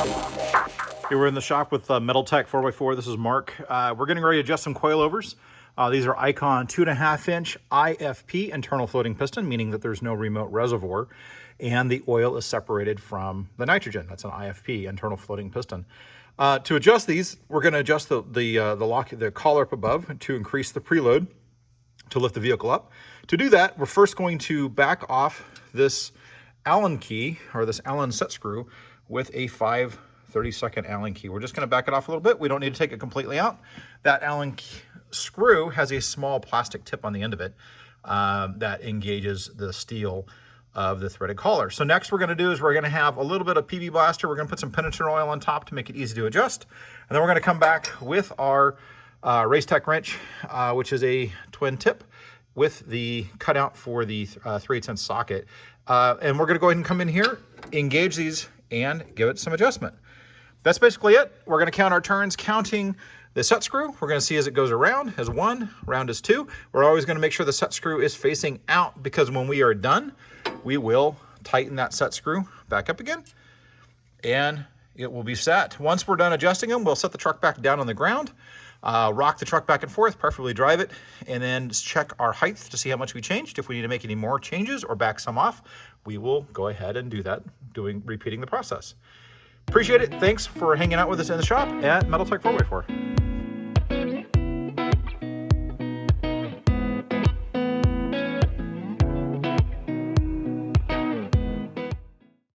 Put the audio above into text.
Here we're in the shop with Metal Tech 4x4. This is Mark. We're getting ready to adjust some coilovers. These are Icon 2.5-inch IFP internal floating piston, meaning that there's no remote reservoir, and the oil is separated from the nitrogen. That's an IFP, internal floating piston. To adjust these, we're going to adjust the collar up above to increase the preload to lift the vehicle up. To do that, we're first going to back off this Allen key, or this Allen set screw, with a 5/32 Allen key. We're just going to back it off a little bit. We don't need to take it completely out. That Allen screw has a small plastic tip on the end of it that engages the steel of the threaded collar. So next we're going to do is we're going to have a little bit of PB Blaster. We're going to put some penetrant oil on top to make it easy to adjust. And then we're going to come back with our Race Tech wrench, which is a twin tip with the cutout for the 3/8" socket. And we're going to go ahead and come in here, engage these, and give it some adjustment. That's basically it. We're going to count our turns, counting the set screw. We're going to see as it goes around as 1, round as 2. We're always going to make sure the set screw is facing out, because when we are done, we will tighten that set screw back up again, and it will be set. Once we're done adjusting them, we'll set the truck back down on the ground, rock the truck back and forth, preferably drive it, and then check our height to see how much we changed. If we need to make any more changes or back some off, we will go ahead and do that, repeating the process. Appreciate it. Thanks for hanging out with us in the shop at Metal Tech 4x4.